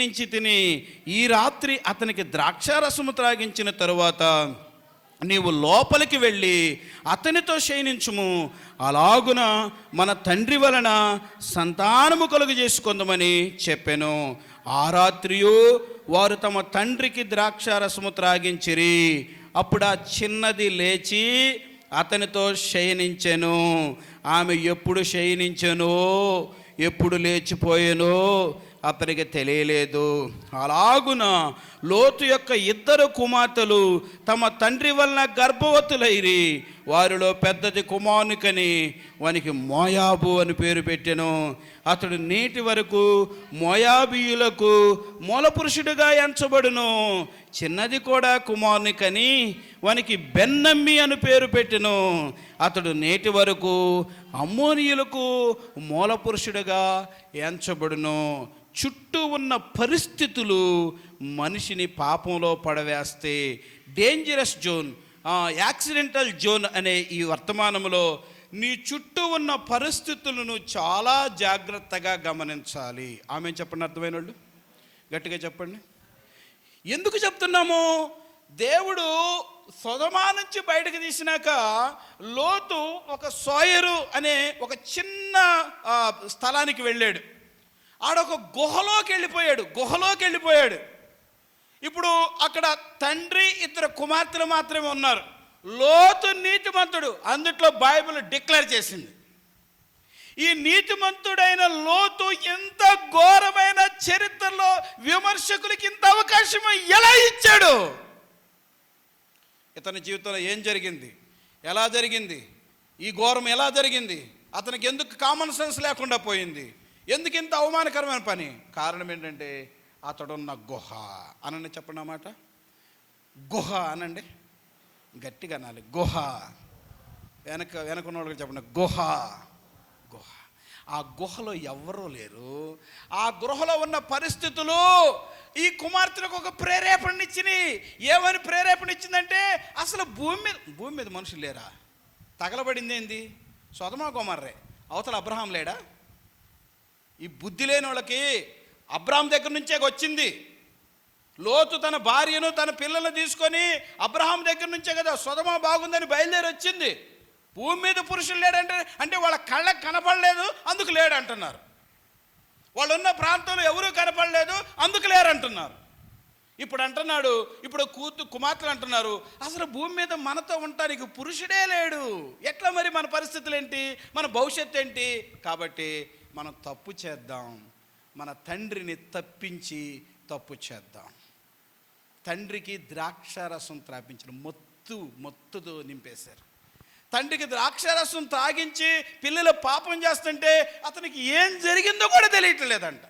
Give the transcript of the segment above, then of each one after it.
నుంచి తిని ఈ రాత్రి అతనికి ద్రాక్షారసము త్రాగించిన తరువాత నీవు లోపలికి వెళ్ళి అతనితో శయనించుము, అలాగున మన తండ్రి వలన సంతానము కలుగు చేసుకుందామని చెప్పాను. ఆ రాత్రియు వారు తమ తండ్రికి ద్రాక్షారసము త్రాగించిరి. అప్పుడు ఆ చిన్నది లేచి అతనితో శయనించెను. ఆమె ఎప్పుడు శయనించెనో ఎప్పుడు లేచిపోయానో అతనికి తెలియలేదు. అలాగున లోతు యొక్క ఇద్దరు కుమార్తెలు తమ తండ్రి వలన గర్భవతులైరి. వారిలో పెద్దది కుమారునికని వానికి మోయాబు అని పేరు పెట్టెను. అతడు నేటి వరకు మోయాబీయులకు మూలపురుషుడిగా ఎంచబడును. చిన్నది కూడా కుమారునికని వానికి బెన్నమ్మి అని పేరు పెట్టెను. అతడు నేటి వరకు అమ్మోనీయులకు మూలపురుషుడిగా ఎంచబడును. చుట్టూ ఉన్న పరిస్థితులు మనిషిని పాపంలో పడవేస్తే డేంజరస్ జోన్, యాక్సిడెంటల్ జోన్ అనే ఈ వర్తమానంలో నీ చుట్టూ ఉన్న పరిస్థితులను చాలా జాగ్రత్తగా గమనించాలి. ఆమె చెప్పండి, అర్థమైన వాళ్ళు గట్టిగా చెప్పండి. ఎందుకు చెప్తున్నాము? దేవుడు సొదొమ నుంచి బయటకు తీసినాక లోతు ఒక సోయరు అనే ఒక చిన్న స్థలానికి వెళ్ళాడు. ఆడొక గుహలోకి వెళ్ళిపోయాడు. ఇప్పుడు అక్కడ తండ్రి ఇద్దరు కుమార్తెలు మాత్రమే ఉన్నారు. లోతు నీతిమంతుడు, అందుట్లో బైబిల్ డిక్లేర్ చేసింది. ఈ నీతిమంతుడైన లోతు ఎంత ఘోరమైన చరిత్రలో విమర్శకులకి ఇంత అవకాశం ఎలా ఇచ్చాడు? ఇతని జీవితంలో ఏం జరిగింది, ఎలా జరిగింది, ఈ ఘోరం ఎలా జరిగింది, అతనికి ఎందుకు కామన్ సెన్స్ లేకుండా పోయింది, ఎందుకు ఇంత అవమానకరమైన పని? కారణం ఏంటంటే అతడున్న గుహ. అనండి, చెప్పండి అన్నమాట. గుహ అనండి, గట్టిగా అనాలి. గుహ. వెనకున్న వాళ్ళకి చెప్పండి, గుహ. ఆ గుహలో ఎవ్వరూ లేరు. ఆ గుహలో ఉన్న పరిస్థితులు ఈ కుమార్తెలకు ఒక ప్రేరేపణ ఇచ్చినాయి. ఏమని ప్రేరేపణ ఇచ్చిందంటే, అసలు భూమి మీద మనుషులు లేరా? తగలబడింది ఏంది? సొదొమ గొమొర్రే. అవతల అబ్రహాం లేడా? ఈ బుద్ధి లేని వాళ్ళకి అబ్రహాం దగ్గర నుంచే వచ్చింది. లోతు తన భార్యను తన పిల్లలను తీసుకొని అబ్రహాం దగ్గర నుంచే కదా సొదొమ బాగుందని బయలుదేరి వచ్చింది. భూమి మీద పురుషులు లేడంటే వాళ్ళ కళ్ళకు కనపడలేదు, అందుకు లేడంటున్నారు. వాళ్ళు ఉన్న ప్రాంతంలో ఎవరూ కనపడలేదు, అందుకు లేరంటున్నారు. ఇప్పుడు అంటున్నాడు, కుమార్తెలు అంటున్నారు, అసలు భూమి మీద మనతో ఉండటానికి పురుషుడే లేడు. ఎట్లా మరి మన పరిస్థితులు ఏంటి, మన భవిష్యత్తు ఏంటి? కాబట్టి మనం తప్పు చేద్దాం, మన తండ్రిని తప్పించి తప్పు చేద్దాం. తండ్రికి ద్రాక్షారసం త్రాపించిన మొత్తుతో నింపేశారు. తండ్రికి ద్రాక్షారసం తాగించి పిల్లలు పాపం చేస్తుంటే అతనికి ఏం జరిగిందో కూడా తెలియట్లేదంట.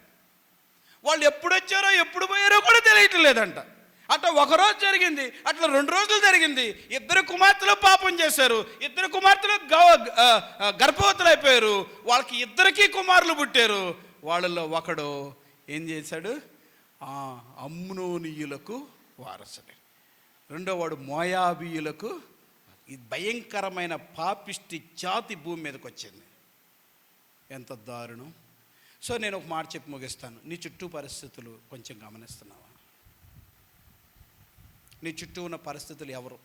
వాళ్ళు ఎప్పుడు వచ్చారో ఎప్పుడు పోయారో కూడా తెలియట్లేదంట. అట్లా ఒకరోజు జరిగింది, అట్లా 2 రోజులు జరిగింది. ఇద్దరు కుమార్తెలు పాపం చేశారు. ఇద్దరు కుమార్తెలు గర్భవతులు అయిపోయారు. వాళ్ళకి ఇద్దరికీ కుమారులు పుట్టారు. వాళ్ళలో ఒకడు ఏం చేశాడు? అమ్మోనీయులకు వారసుడు. రెండోవాడు మోయాబీయులకు. ఈ భయంకరమైన పాపిష్టి జాతి భూమి మీదకి వచ్చింది. ఎంత దారుణం! సో నేను ఒక మాట చెప్పి ముగిస్తాను. నీ చుట్టూ పరిస్థితులు కొంచెం గమనిస్తున్నావా? నీ చుట్టూ ఉన్న పరిస్థితులు ఎవరు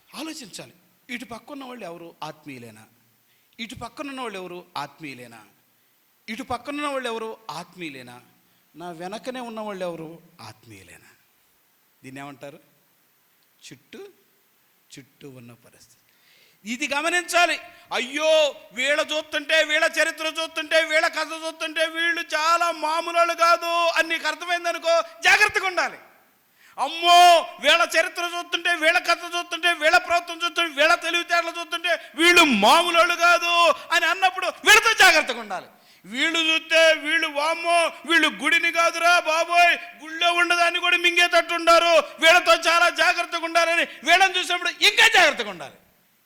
ఆలోచించాలి. ఇటు పక్కన్న వాళ్ళు ఎవరు ఆత్మీయులేనా? ఇటు పక్కనున్న వాళ్ళు ఎవరు ఆత్మీయులేనా? ఇటు పక్కనున్న వాళ్ళు ఎవరు ఆత్మీయులేనా? నా వెనకనే ఉన్న వాళ్ళు ఎవరు ఆత్మీయులేనా? దీన్ని ఏమంటారు? చుట్టూ ఉన్న పరిస్థితి. ఇది గమనించాలి. అయ్యో, వీళ్ళ చూస్తుంటే, వీళ్ళ చరిత్ర చూస్తుంటే, వీళ్ళ కథ చూస్తుంటే వీళ్ళు చాలా మామూలు కాదు అని నీకు అర్థమైందనుకో, జాగ్రత్తగా ఉండాలి. అమ్మో, వీళ్ళ చరిత్ర చూస్తుంటే, వీళ్ళ కథ చూస్తుంటే, వీళ్ళ ప్రవర్తన చూస్తుంటే, వీళ్ళ తెలివితేటలు చూస్తుంటే వీళ్ళు మామూలు కాదు అని అన్నప్పుడు వీళ్ళతో జాగ్రత్తగా ఉండాలి. వీళ్ళు చూస్తే వీళ్ళు వామ్మో, వీళ్ళు గుడిని కాదురా బాబోయ్, గుళ్ళో ఉండదాన్ని కూడా మింగేటట్టుండారు, వీళ్ళతో చాలా జాగ్రత్తగా ఉండాలని వీళ్ళని చూసినప్పుడు ఇంకా జాగ్రత్తగా ఉండాలి.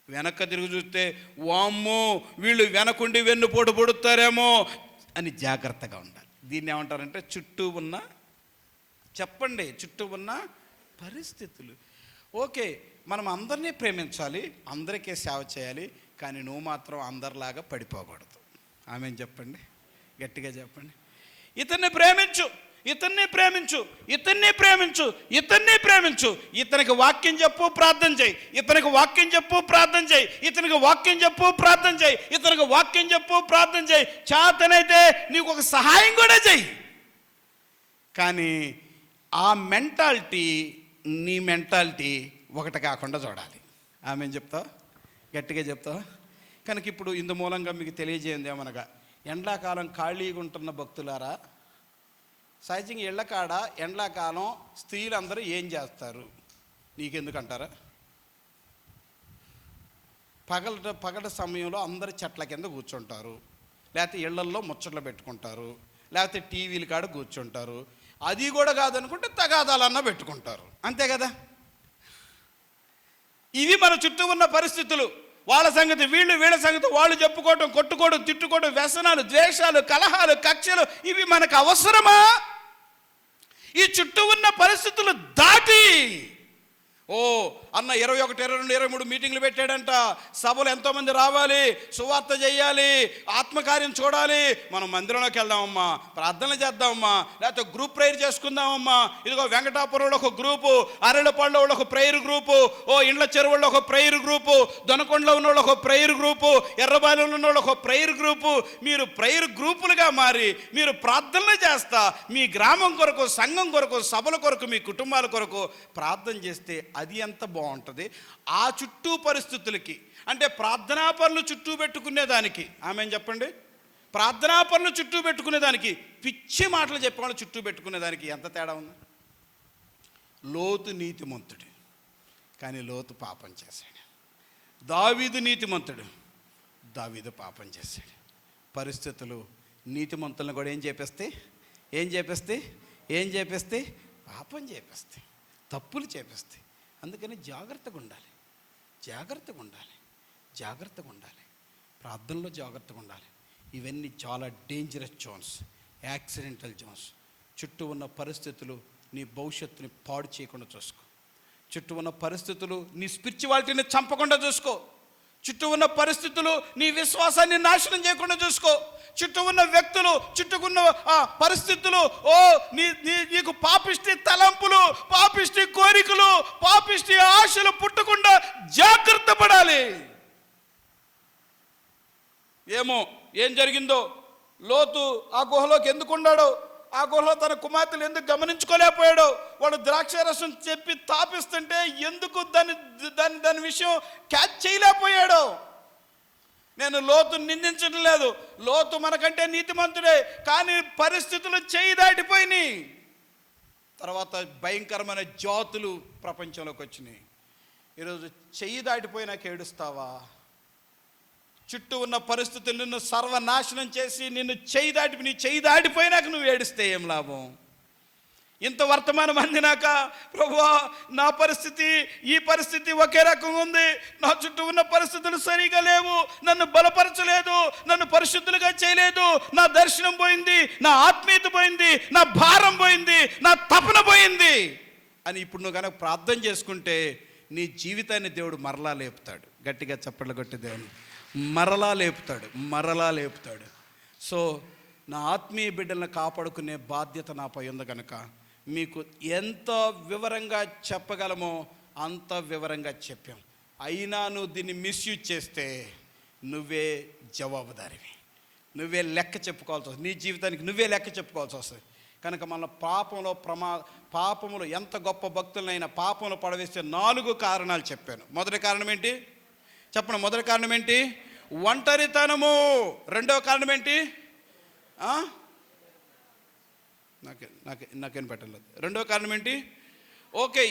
వెనక్కి తిరిగి చూస్తే వామ్మో, వీళ్ళు వెనకుండి వెన్నుపోటు పొడుతారేమో అని జాగ్రత్తగా ఉండాలి. దీన్ని ఏమంటారంటే చుట్టూ ఉన్న పరిస్థితులు. ఓకే, మనం అందరినీ ప్రేమించాలి, అందరికీ సేవ చేయాలి, కానీ నువ్వు మాత్రం అందరిలాగా పడిపోకూడదు. ఆమెను చెప్పండి, గట్టిగా చెప్పండి. ఇతన్ని ప్రేమించు, ఇతన్ని ప్రేమించు, ఇతన్ని ప్రేమించు, ఇతన్ని ప్రేమించు. ఇతనికి వాక్యం చెప్పు, ప్రార్థన చేయి. ఇతనికి వాక్యం చెప్పు, ప్రార్థన చేయి. ఇతనికి వాక్యం చెప్పు, ప్రార్థన చేయి. ఇతనికి వాక్యం చెప్పు, ప్రార్థన చేయి. చేతనైతే నీకు ఒక సహాయం కూడా చేయి. కానీ ఆ మెంటాలిటీ, నీ మెంటాలిటీ ఒకటి కాకుండా చూడాలి. ఆమె చెప్తావు, గట్టిగా చెప్తావు. కనుక ఇప్పుడు ఇందు మూలంగా మీకు తెలియజేయండి ఏమనగా, ఎండాకాలం ఖాళీగా ఉంటున్న భక్తులారా, సహజంగా ఇళ్ళకాడ ఎండాకాలం స్త్రీలందరూ ఏం చేస్తారు నీకెందుకంటారా? పగల సమయంలో అందరు చెట్ల కింద కూర్చుంటారు, లేకపోతే ఇళ్లల్లో ముచ్చట్లు పెట్టుకుంటారు, లేకపోతే టీవీల కాడ కూర్చుంటారు. అది కూడా కాదనుకుంటే తగాదాలన్నా పెట్టుకుంటారు, అంతే కదా. ఇవి మన చుట్టూ ఉన్న పరిస్థితులు. వాళ్ళ సంగతి వీళ్ళు, వీళ్ళ సంగతి వాళ్ళు చెప్పుకోవటం, కొట్టుకోవడం, తిట్టుకోవడం, వ్యసనాలు, ద్వేషాలు, కలహాలు, కక్షలు, ఇవి మనకు అవసరమా? ఈ చుట్టూ ఉన్న పరిస్థితులు దాటి అన్న 21, 22, 23 మీటింగ్లు పెట్టాడంట. సభలు ఎంతోమంది రావాలి, సువార్త చేయాలి, ఆత్మకార్యం చూడాలి. మనం మందిరంలోకి వెళ్దామమ్మా, ప్రార్థనలు చేద్దామమ్మా, లేకపోతే గ్రూప్ ప్రేయర్ చేసుకుందామమ్మా. ఇదిగో వెంకటాపురంలో ఒక గ్రూపు, అరళపాడులో ఒక ప్రేయర్ గ్రూపు, ఇండ్ల చెరువుల్లో ఒక ప్రేయర్ గ్రూపు, దొనకొండలో ఉన్న వాళ్ళు ఒక ప్రేయర్ గ్రూపు, ఎర్రబాయిలో ఉన్న వాళ్ళు ఒక ప్రేయర్ గ్రూపు. మీరు ప్రేయర్ గ్రూపులుగా మారి మీరు ప్రార్థనలు చేస్తా మీ గ్రామం కొరకు, సంఘం కొరకు, సభల కొరకు, మీ కుటుంబాల కొరకు ప్రార్థన చేస్తే అది ఎంత బాగుంటుంది. ఆ చుట్టూ పరిస్థితులకి, అంటే ప్రార్థనా పనులు చుట్టూ పెట్టుకునేదానికి, ఆమె చెప్పండి, ప్రార్థనా పనులు చుట్టూ పెట్టుకునేదానికి, పిచ్చి మాటలు చెప్పేవాళ్ళు చుట్టూ పెట్టుకునేదానికి ఎంత తేడా ఉంది. లోతు నీతిమంతుడు, కానీ లోతు పాపం చేశాడు. దావీదు నీతిమంతుడు, దావీదు పాపం చేశాడు. పరిస్థితులు నీతిమంతులను కూడా ఏం చేపిస్తే పాపం చేపిస్తాయి, తప్పులు చేపిస్తాయి. అందుకని జాగ్రత్తగా ఉండాలి. ప్రార్థనలో జాగ్రత్తగా ఉండాలి. ఇవన్నీ చాలా డేంజరస్ జోన్స్, యాక్సిడెంటల్ జోన్స్. చుట్టూ ఉన్న పరిస్థితులు నీ భవిష్యత్తుని పాడు చేయకుండా చూసుకో. చుట్టూ ఉన్న పరిస్థితులు నీ స్పిరిచువాలిటీని చంపకుండా చూసుకో. చుట్టూ ఉన్న పరిస్థితులు నీ విశ్వాసాన్ని నాశనం చేయకుండా చూసుకో. చుట్టూ ఉన్న వ్యక్తులు, చుట్టూకున్న పరిస్థితులు నీకు పాపిష్టి తలంపులు, పాపిష్టి కోరికలు, పాపిష్టి ఆశలు పుట్టకుండా జాగ్రత్త పడాలి. ఏం జరిగిందో, లోతు ఆ గుహలోకి ఎందుకు ఉన్నాడో, ఆ గుహలో తన కుమార్తెలు ఎందుకు గమనించుకోలేకపోయాడో, వాడు ద్రాక్షారసం చెప్పి తాపిస్తుంటే ఎందుకు దాని విషయం క్యాచ్ చేయలేకపోయాడో. నేను లోతును నిందించడం లేదు, లోతు మనకంటే నీతిమంతుడే, కానీ పరిస్థితులు చేయి దాటిపోయినాయి. తర్వాత భయంకరమైన జాతులు ప్రపంచంలోకి వచ్చినాయి. ఈరోజు చెయ్యి దాటిపోయినాక ఏడుస్తావా? చుట్టూ ఉన్న పరిస్థితులు నిన్ను సర్వనాశనం చేసి నీ చెయ్యి దాటిపోయినాక నువ్వు ఏడిస్తే ఏం లాభం? ఇంత వర్తమానం అందినాక, ప్రభువా నా పరిస్థితి, ఈ పరిస్థితి ఒకే రకంగా ఉంది, నా చుట్టూ ఉన్న పరిస్థితులు సరిగా లేవు, నన్ను బలపరచలేదు, నన్ను పరిశుద్ధులుగా చేయలేదు, నా దర్శనం పోయింది, నా ఆత్మీయత పోయింది, నా భారం పోయింది, నా తపన పోయింది అని ఇప్పుడు నువ్వు కనుక ప్రార్థన చేసుకుంటే నీ జీవితాన్ని దేవుడు మరలా లేపుతాడు. గట్టిగా చప్పట్లు కొట్టి దేవుని మరలా లేపుతాడు. సో నా ఆత్మీయ బిడ్డలను కాపాడుకునే బాధ్యత నాపై ఉంది కనుక మీకు ఎంత వివరంగా చెప్పగలమో అంత వివరంగా చెప్పాం. అయినా నువ్వు దీన్ని మిస్యూజ్ చేస్తే నువ్వే జవాబుదారివి, నువ్వే లెక్క చెప్పుకోవాల్సి వస్తుంది, నీ జీవితానికి నువ్వే లెక్క చెప్పుకోవాల్సి వస్తుంది. కనుక మన పాపములు ఎంత గొప్ప భక్తులైనా పాపంలో పడవేస్తే 4 కారణాలు చెప్పాను. మొదటి కారణం ఏంటి చెప్పండి? మొదటి కారణం ఏంటి? ఒంటరితనము. రెండవ కారణం ఏంటి? నాకేం పెట్టలేదు. రెండవ కారణం ఏంటి? ఓకే,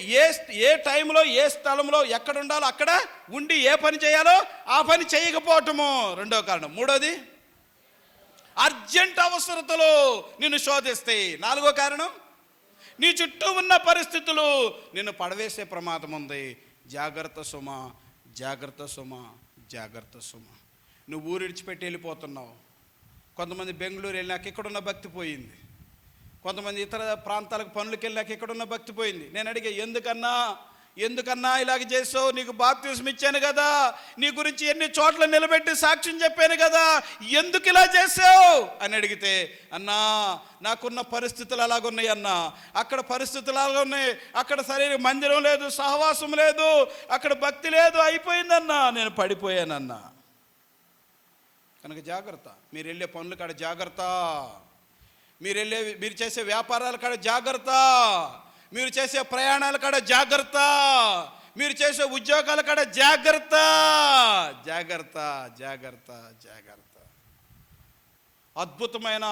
ఏ టైంలో ఏ స్థలంలో ఎక్కడ ఉండాలో అక్కడ ఉండి ఏ పని చేయాలో ఆ పని చేయకపోవటము రెండవ కారణం. మూడోది అర్జెంట్ అవసరతలో నిన్ను శోధిస్తాయి. 4వ కారణం నీ చుట్టూ ఉన్న పరిస్థితులు నిన్ను పడవేసే ప్రమాదం ఉంది. జాగ్రత్త సుమ. నువ్వు ఊరు విడిచిపెట్టి వెళ్ళిపోతున్నావు. కొంతమంది బెంగళూరు వెళ్ళినాక ఇక్కడున్న భక్తి పోయింది, కొంతమంది ఇతర ప్రాంతాలకు పనులకు వెళ్ళాక ఇక్కడున్న భక్తి పోయింది. నేను అడిగే, ఎందుకన్నా ఎందుకన్నా ఇలాగ చేసావు? నీకు బాప్తిస్మ ఇచ్చాను కదా, నీ గురించి ఎన్ని చోట్ల నిలబెట్టి సాక్ష్యం చెప్పాను కదా, ఎందుకు ఇలా చేసావు అని అడిగితే, అన్నా నాకున్న పరిస్థితులు అలాగున్నాయి అన్నా, అక్కడ పరిస్థితులు అలాగ ఉన్నాయి, అక్కడ సరైన మందిరం లేదు, సహవాసం లేదు, అక్కడ భక్తి లేదు, అయిపోయిందన్నా, నేను పడిపోయానన్నా. కనుక జాగ్రత్త, మీరు వెళ్ళే పనుల కాడ జాగ్రత్త, మీరు చేసే వ్యాపారాల కాడ జాగ్రత్త, మీరు చేసే ప్రయాణాల కాడ జాగ్రత్త, మీరు చేసే ఉద్యోగాల కాడ జాగ్రత్త, జాగ్రత్త, జాగ్రత్త, జాగ్రత్త. అద్భుతమైన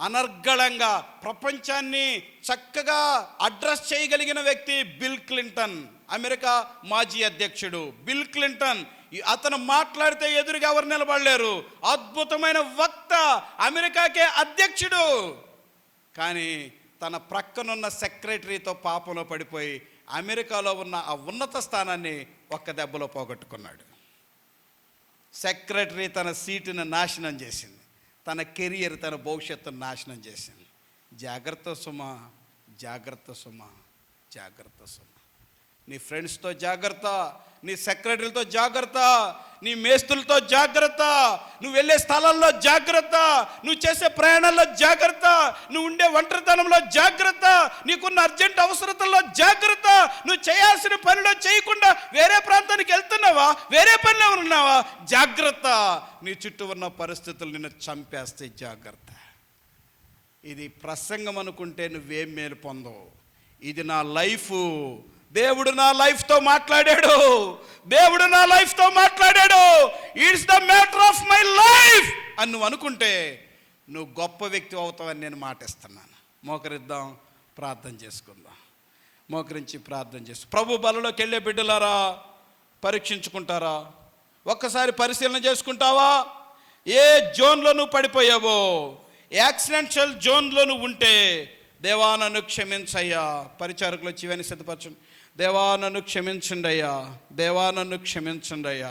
అనర్గళంగా ప్రపంచాన్ని చక్కగా అడ్రస్ చేయగలిగిన వ్యక్తి బిల్ క్లింటన్, అమెరికా మాజీ అధ్యక్షుడు బిల్ క్లింటన్. అతను మాట్లాడితే ఎదురుగా ఎవరు నిలబడలేరు. అద్భుతమైన వక్త, అమెరికాకే అధ్యక్షుడు. కానీ తన ప్రక్కనున్న సెక్రటరీతో పాపంలో పడిపోయి అమెరికాలో ఉన్న ఆ ఉన్నత స్థానాన్ని ఒక్క దెబ్బలో పోగొట్టుకున్నాడు. సెక్రటరీ తన సీటును నాశనం చేసింది, తన కెరియర్, తన భవిష్యత్తును నాశనం చేసింది. జాగ్రత్త సుమా, జాగ్రత్త సుమా, జాగ్రత్త సుమా. నీ ఫ్రెండ్స్తో జాగ్రత్త, నీ సెక్రటరీలతో జాగ్రత్త, నీ మేస్తులతో జాగ్రత్త, నువ్వు వెళ్ళే స్థలాల్లో జాగ్రత్త, నువ్వు చేసే ప్రయాణాల్లో జాగ్రత్త, నువ్వు ఉండే ఒంటరితనంలో జాగ్రత్త, నీకున్న అర్జెంట్ అవసరతల్లో జాగ్రత్త. నువ్వు చేయాల్సిన పనిలో చేయకుండా వేరే ప్రాంతానికి వెళ్తున్నావా, వేరే పనిలో ఉన్నావా, జాగ్రత్త. నీ చుట్టూ ఉన్న పరిస్థితులు నిన్ను చంపేస్తే జాగ్రత్త. ఇది ప్రసంగం అనుకుంటే నువ్వేం మేలు పొందవు. ఇది నా లైఫ్, దేవుడు నా లైఫ్తో మాట్లాడాడు, దేవుడు నా లైఫ్తో మాట్లాడాడు, it's the matter of my life అని నువ్వు అనుకుంటే నువ్వు గొప్ప వ్యక్తి అవుతావని నేను మాటిస్తున్నాను. మోకరిద్దాం, ప్రార్థన చేసుకుందాం. మోకరించి ప్రార్థన చేసు. ప్రభు బలలోకి వెళ్ళే బిడ్డలారా, పరీక్షించుకుంటారా? ఒక్కసారి పరిశీలన చేసుకుంటావా? ఏ జోన్లో నువ్వు పడిపోయావో, యాక్సిడెంషియల్ జోన్లో నువ్వు ఉంటే, దేవా నన్ను క్షమించయ్యా. పరిచారకులు వచ్చి ఇవన్నీ సిద్ధపరచండి. దేవా నన్ను క్షమించండి అయ్యా, దేవా నన్ను క్షమించండి అయ్యా.